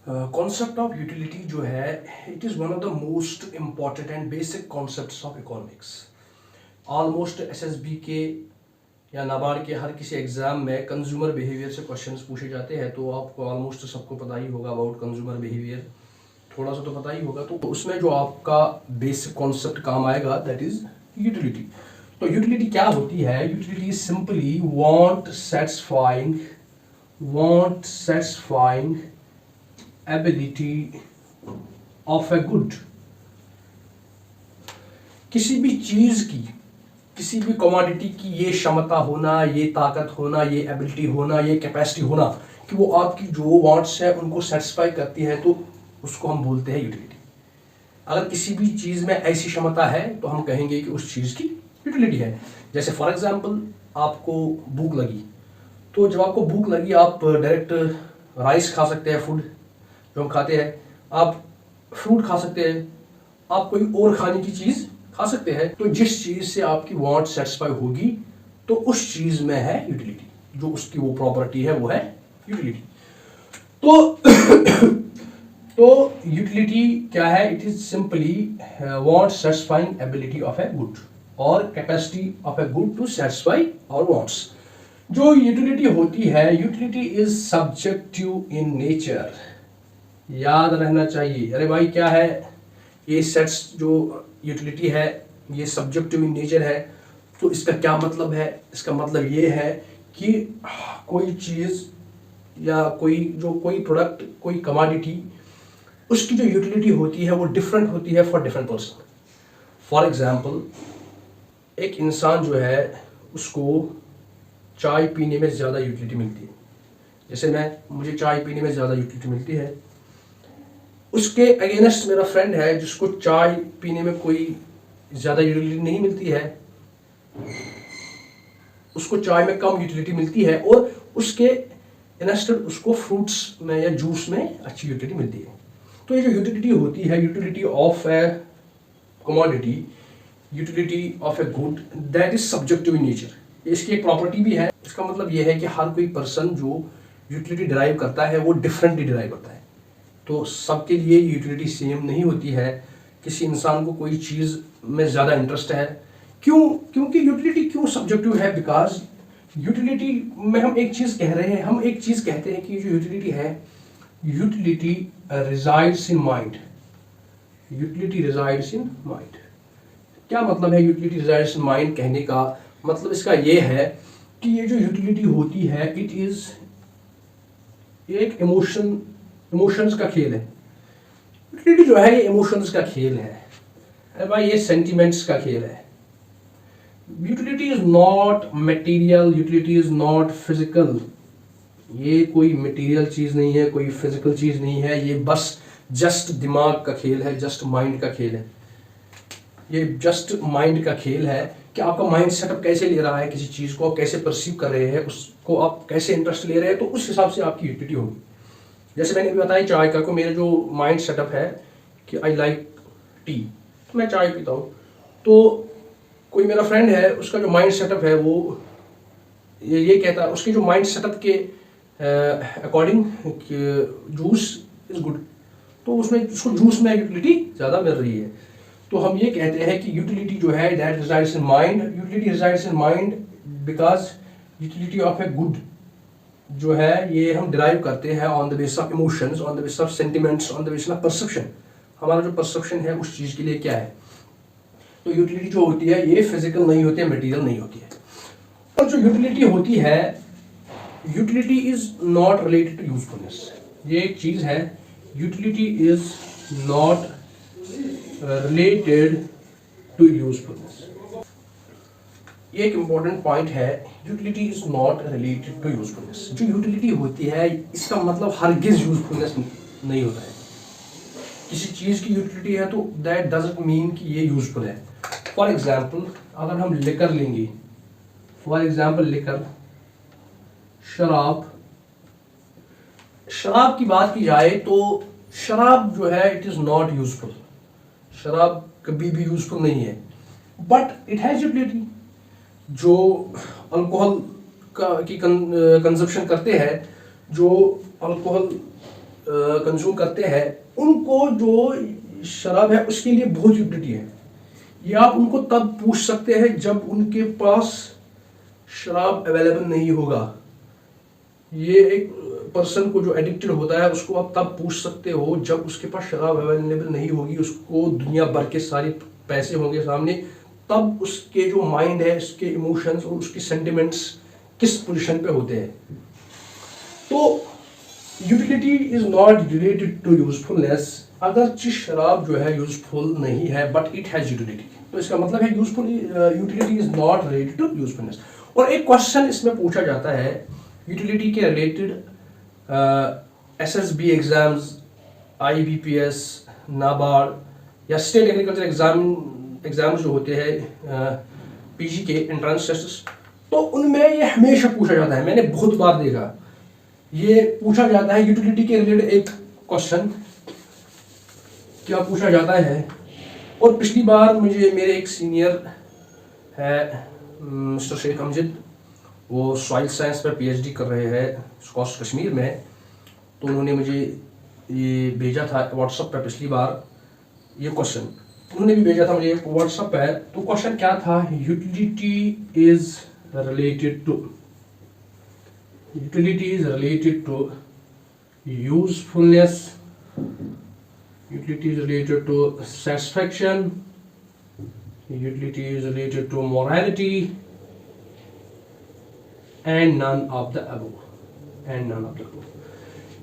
Concept of utility जो है, it is one of the most important and basic concepts of economics. Almost SSB के या नाबार्ड के हर किसी एग्जाम में कंज्यूमर बिहेवियर से क्वेश्चंस पूछे जाते हैं, तो आपको ऑलमोस्ट सबको पता ही होगा अबाउट कंज्यूमर बिहेवियर, थोड़ा सा तो पता ही होगा। तो उसमें जो आपका बेसिक कॉन्सेप्ट काम आएगा दैट इज यूटिलिटी। तो यूटिलिटी क्या होती है? Utility is simply want satisfying ability of a good. किसी भी चीज की, किसी भी कमोडिटी की ये क्षमता होना, ये ताकत होना, ये एबिलिटी होना, ये कैपेसिटी होना कि वो आपकी जो वांट्स है उनको सेटिस्फाई करती है, तो उसको हम बोलते हैं यूटिलिटी। अगर किसी भी चीज में ऐसी क्षमता है तो हम कहेंगे कि उस चीज की यूटिलिटी है। जैसे फॉर एग्जांपल आपको भूख लगी, तो जब आपको भूख लगी आप डायरेक्ट राइस खा सकते हैं, फूड जो हम खाते हैं, आप फ्रूट खा सकते हैं, आप कोई और खाने की चीज खा सकते हैं। तो जिस चीज से आपकी वांट सेटिस्फाई होगी तो उस चीज में है यूटिलिटी, जो उसकी वो प्रॉपर्टी है वो है यूटिलिटी। तो यूटिलिटी क्या है? It is simply want satisfying ability of a good और capacity of a good to satisfy our wants. जो यूटिलिटी होती है, utility is subjective in nature. याद रहना चाहिए। अरे भाई क्या है ये सेट्स, जो यूटिलिटी है ये सब्जेक्टिव इन नेचर है। तो इसका क्या मतलब है? इसका मतलब ये है कि कोई चीज या कोई प्रोडक्ट, कोई कमोडिटी, उसकी जो यूटिलिटी होती है वो डिफरेंट होती है for different person. For example एक इंसान जो है उसको चाय पीने में ज़्यादा यूटिलिटी मिलती है। जैसे मुझे चाय पीने में ज़्यादा यूटिलिटी मिलती है, उसके अगेंस्ट मेरा फ्रेंड है जिसको चाय पीने में कोई ज़्यादा यूटिलिटी नहीं मिलती है, उसको चाय में कम यूटिलिटी मिलती है, और उसके इंस्टेड उसको फ्रूट्स में या जूस में अच्छी यूटिलिटी मिलती है। तो ये जो यूटिलिटी होती है, utility of A commodity, utility of a good, that is subjective in nature. इसकी एक प्रॉपर्टी भी है। इसका मतलब ये है कि हर कोई पर्सन जो यूटिलिटी डिराइव करता है वो डिफरेंटली डिराइव करता है। तो सबके लिए यूटिलिटी सेम नहीं होती है। किसी इंसान को कोई चीज़ में ज़्यादा इंटरेस्ट है, क्योंकि यूटिलिटी क्यों सब्जेक्टिव है? बिकॉज यूटिलिटी में हम एक चीज़ कह रहे हैं, हम एक चीज़ कहते हैं कि जो यूटिलिटी है, utility resides in mind. Utility resides in mind. क्या मतलब है यूटिलिटी रिजाइड्स इन माइंड कहने का? मतलब इसका ये है कि ये जो यूटिलिटी होती है, इट इज एक इमोशंस का खेल है। यूटिलिटी जो है ये इमोशंस का खेल है। अरे भाई ये सेंटिमेंट्स का खेल है। Utility is not material, utility is not physical. ये कोई मटेरियल चीज नहीं है, कोई फिजिकल चीज नहीं है। ये बस जस्ट दिमाग का खेल है, जस्ट माइंड का खेल है। ये जस्ट माइंड का खेल है कि आपका माइंड सेटअप कैसे ले रहा है किसी चीज को, आप कैसे परसीव कर रहे हैं, उसको आप कैसे इंटरेस्ट ले रहे हैं, तो उस हिसाब से आपकी यूटिलिटी होगी। जैसे मैंने अभी बताया चाय का, को मेरा जो माइंड सेटअप है कि आई लाइक टी, तो मैं चाय पीता हूँ। तो कोई मेरा फ्रेंड है, उसका जो माइंड सेटअप है वो ये कहता है, उसके जो माइंड सेटअप के अकॉर्डिंग जूस इज गुड, तो उसमें उसको जूस में यूटिलिटी ज़्यादा मिल रही है। तो हम ये कहते हैं कि यूटिलिटी जो है that resides in mind. Utility resides in mind because utility of a good जो है ये हम डिराइव करते हैं on the basis of emotions, on the basis of sentiments, on the basis of perception. हमारा जो परसेप्शन है उस चीज़ के लिए क्या है। तो यूटिलिटी जो होती है ये फिजिकल नहीं होती है, मटेरियल नहीं होती है। और जो यूटिलिटी होती है, utility is not related to usefulness. ये एक चीज़ है, utility is not related to usefulness. ये एक इम्पॉर्टेंट पॉइंट है, utility is not related to usefulness. जो यूटिलिटी होती है इसका मतलब हरगिज यूजफुलनेस नहीं होता है। किसी चीज़ की यूटिलिटी है तो दैट डजंट मीन कि ये यूजफुल है। फॉर एग्जाम्पल अगर हम लिकर लेंगे, फॉर एग्जाम्पल लिकर, शराब की बात की जाए तो शराब जो है इट इज़ नॉट यूजफुल। शराब कभी भी यूजफुल नहीं है, बट इट हैज यूटिलिटी। जो अल्कोहल की कंजप्शन करते हैं, जो अल्कोहल कंज्यूम करते हैं उनको जो शराब है उसके लिए बहुत यूटिलिटी है। ये आप उनको तब पूछ सकते हैं जब उनके पास शराब अवेलेबल नहीं होगा। ये एक पर्सन को जो एडिक्टेड होता है उसको आप तब पूछ सकते हो जब उसके पास शराब अवेलेबल नहीं होगी, उसको दुनिया भर के सारे पैसे होंगे सामने, तब उसके जो माइंड है, उसके इमोशंस और उसके सेंटिमेंट्स किस पोजीशन पे होते हैं। तो utility is not related to usefulness. अगर शराब जो है यूजफुल नहीं है बट इट हैज यूटिलिटी, तो इसका मतलब है useful utility is not related to usefulness. और एक क्वेश्चन इसमें पूछा जाता है यूटिलिटी के related, SSB exams, IBPS, NABARD या स्टेट एग्रीकल्चर एग्जाम्स जो होते हैं पीजी के एंट्रेंस टेस्ट, तो उनमें ये हमेशा पूछा जाता है। मैंने बहुत बार देखा ये पूछा जाता है यूटिलिटी के रिलेटेड एक क्वेश्चन क्या पूछा जाता है। और पिछली बार मुझे मेरे एक सीनियर है मिस्टर शेख अमजद, वो सॉइल साइंस पर पीएचडी कर रहे हैं स्कॉच कश्मीर में, तो उन्होंने मुझे ये भेजा था व्हाट्सएप पर पिछली बार ये क्वेश्चन उन्होंने भी भेजा था मुझे व्हाट्सएप पर। तो क्वेश्चन क्या था, utility is related to usefulness, utility is related to satisfaction, utility is related to morality and none of the above।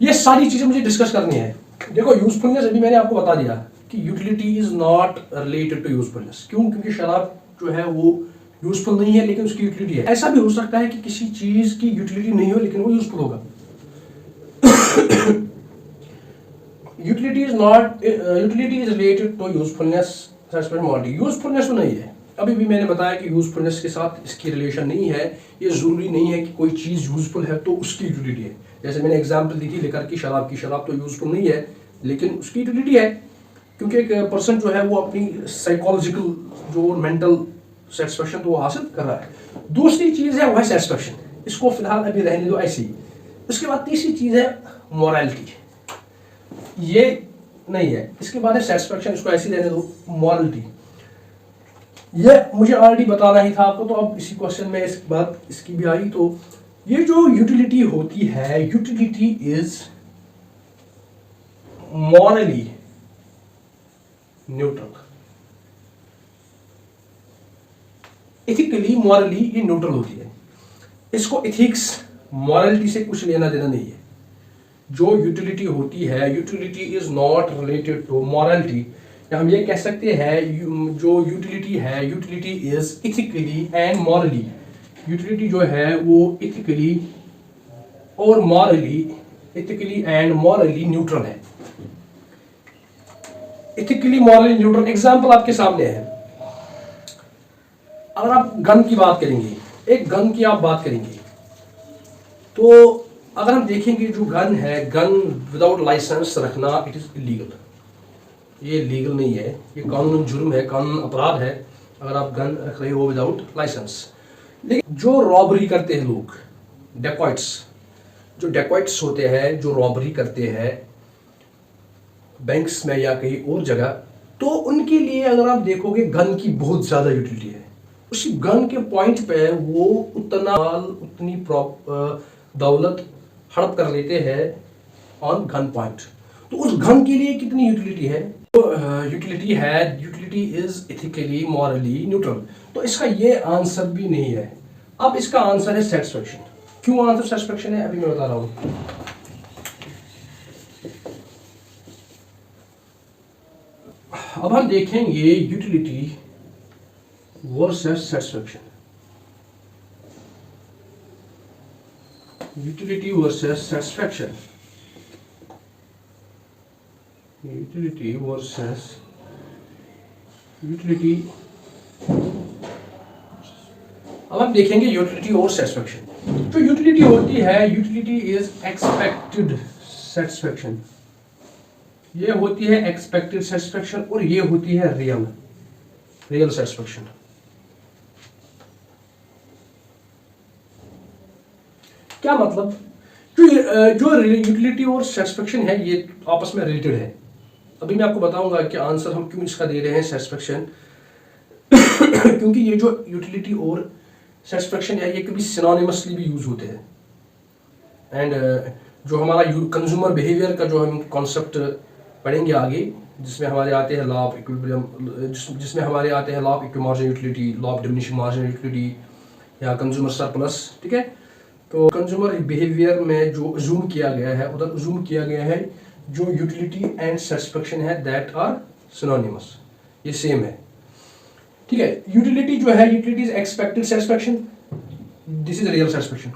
ये सारी चीजें मुझे डिस्कस करनी है। देखो यूजफुलनेस अभी मैंने आपको बता दिया कि utility is not related to usefulness. क्यों? क्योंकि शराब जो है वो यूजफुल नहीं है लेकिन उसकी यूटिलिटी है। ऐसा भी हो सकता है कि किसी चीज की यूटिलिटी नहीं हो लेकिन वो यूजफुल होगा। Utility is related to usefulness, usefulness तो नहीं है। अभी भी मैंने बताया कि यूजफुलनेस के साथ इसकी रिलेशन नहीं है। ये जरूरी नहीं है कि कोई चीज यूजफुल है तो उसकी यूटिलिटी है। जैसे मैंने एग्जांपल दी थी लेकर की शराब तो यूजफुल नहीं है लेकिन उसकी यूटिलिटी है, क्योंकि एक पर्सन जो है वो अपनी साइकोलॉजिकल जो मेंटल सेटिस्फेक्शन तो वो हासिल कर रहा है। दूसरी चीज है वह सेटिस्फेक्शन, इसको फिलहाल अभी रहने दो ऐसे ही। उसके बाद तीसरी चीज है मोरालिटी, ये नहीं है। इसके बाद है सेटिस्फेक्शन, इसको ऐसी रहने दो। मॉरलिटी ये मुझे ऑलरेडी बताना ही था आपको, तो अब इसी क्वेश्चन में इस बात इसकी भी आई। तो ये जो यूटिलिटी होती है, utility is morally neutral. Ethically morally ये न्यूट्रल होती है। इसको एथिक्स मॉरलिटी से कुछ लेना देना नहीं है। जो यूटिलिटी होती है, utility is not related to morality, या हम ये कह सकते हैं जो यूटिलिटी है, utility is ethically and morally. Utility जो है वो इथिकली और morally, ethically and morally neutral है। इथिकली मॉरली न्यूट्रल एग्जांपल आपके सामने है। अगर आप गन की बात करेंगे, एक गन की आप बात करेंगे, तो अगर हम देखेंगे जो गन है, गन विदाउट लाइसेंस रखना इट इज इलीगल। ये लीगल नहीं है, ये कानून जुर्म है, कानून अपराध है अगर आप गन रख रहे हो विदाउट लाइसेंस। लेकिन जो रॉबरी करते हैं लोग, डेकॉइट्स होते हैं जो रॉबरी करते हैं बैंक्स में या कहीं और जगह, तो उनके लिए अगर आप देखोगे गन की बहुत ज्यादा यूटिलिटी है। उसी गन के पॉइंट पे वो उतना उतनी दौलत हड़प कर लेते हैं ऑन गन पॉइंट। तो उस गन के लिए कितनी यूटिलिटी है? तो utility is ethically morally neutral. तो इसका ये आंसर भी नहीं है। अब इसका आंसर है सेटिस्फेक्शन। क्यों आंसर सेटिस्फेक्शन है अभी मैं बता रहा हूं। अब हम देखेंगे utility versus satisfaction. Utility versus satisfaction. Utility versus utility। अब हम देखेंगे यूटिलिटी और सेटिस्फेक्शन। जो यूटिलिटी होती है, यूटिलिटी इज एक्सपेक्टेड सेटिस्फेक्शन। ये होती है एक्सपेक्टेड सेटिस्फेक्शन और ये होती है रियल सेटिस्फेक्शन। क्या मतलब? जो यूटिलिटी और सेटिस्फेक्शन है ये आपस में रिलेटेड है। अभी मैं आपको बताऊंगा कि आंसर हम क्यों इसका दे रहे हैं सेटिस्फेक्शन क्योंकि ये जो यूटिलिटी और सेटिस्फेक्शन है ये कभी सिनोनिमसली भी यूज होते हैं। एंड जो हमारा कंज्यूमर बिहेवियर का जो हम कॉन्सेप्ट पढ़ेंगे आगे, जिसमें हमारे आते हैं लॉ ऑफ इक्विलिब्रियम, जिसमें हमारे आते हैं law of equimarginal utility, law of diminishing marginal utility या कंज्यूमर सरप्लस, ठीक है। तो कंज्यूमर बिहेवियर में जो अज्यूम किया गया है, उधर अज्यूम किया गया है जो यूटिलिटी एंड सेटिस्फेक्शन है दैट आर सिनोनिमस, ये सेम है, ठीक है। यूटिलिटी जो है, utility is expected satisfaction, this is real satisfaction.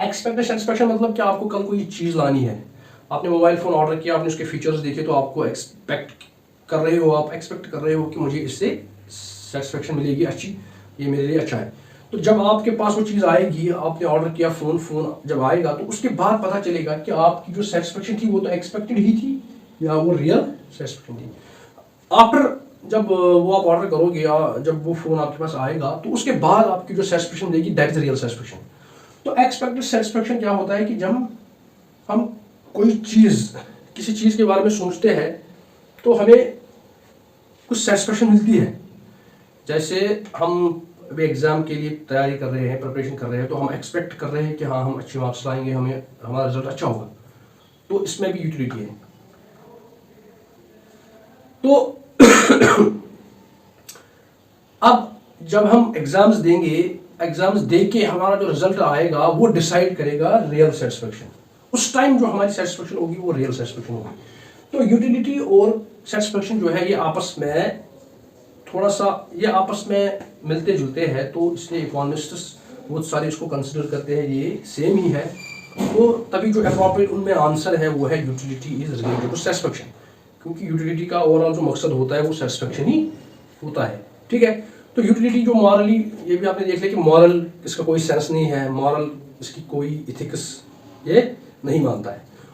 Expected satisfaction मतलब कि आपको कल कोई चीज़ लानी है, आपने मोबाइल फ़ोन ऑर्डर किया, आपने उसके फीचर्स देखे, तो आपको एक्सपेक्ट कर रहे हो, आप एक्सपेक्ट कर रहे हो कि मुझे इससे सेटिस्फेक्शन मिलेगी अच्छी, ये मेरे लिए अच्छा है। तो जब आपके पास वो चीज़ आएगी, आपने ऑर्डर किया फ़ोन जब आएगा तो उसके बाद पता चलेगा कि आपकी जो सेटिस्फेक्शन थी वो तो एक्सपेक्टेड ही थी या वो रियल सेटिस्फेक्शन थी। आफ्टर जब वो आप ऑर्डर करोगे या जब वो फ़ोन आपके पास आएगा तो उसके बाद आपकी जो सेटिस्फेक्शन देगी दैट इज रियल सेटिस्फेक्शन। तो एक्सपेक्टेड सेटिस्फेक्शन क्या होता है कि जब हम कोई चीज़, किसी चीज़ के बारे में सोचते हैं तो हमें कुछ सेटिस्फेक्शन मिलती है। जैसे हम अभी एग्ज़ाम के लिए तैयारी कर रहे हैं, प्रिपरेशन कर रहे हैं, तो हम एक्सपेक्ट कर रहे हैं कि हाँ हम अच्छे मार्क्स लाएंगे, हमें हमारा रिजल्ट अच्छा होगा, तो इसमें भी यूटिलिटी है। तो अब जब हम एग्जाम्स देंगे, एग्जाम्स दे के हमारा जो रिजल्ट आएगा वो डिसाइड करेगा रियल सेटिस्फेक्शन। उस टाइम जो हमारी सेटिस्फेक्शन होगी वो रियल सेटिस्फेक्शन होगी। तो यूटिलिटी और सेटिस्फेक्शन जो है ये आपस में थोड़ा सा ये आपस में मिलते जुलते हैं, तो इसलिए इकोनॉमिस्ट्स बहुत सारे इसको कंसिडर करते हैं ये सेम ही है। तो तभी जो अप्रोप्रिएट उनमें आंसर है वो है utility is related to satisfaction, क्योंकि यूटिलिटी का ओवरऑल जो मकसद होता है वो सेटिस्फेक्शन ही होता है, ठीक है। तो यूटिलिटी जो मॉरली, ये भी आपने देख लिया कि मॉरल इसका कोई सेंस नहीं है, मॉरल इसकी कोई इथिक्स ये नहीं मानता है।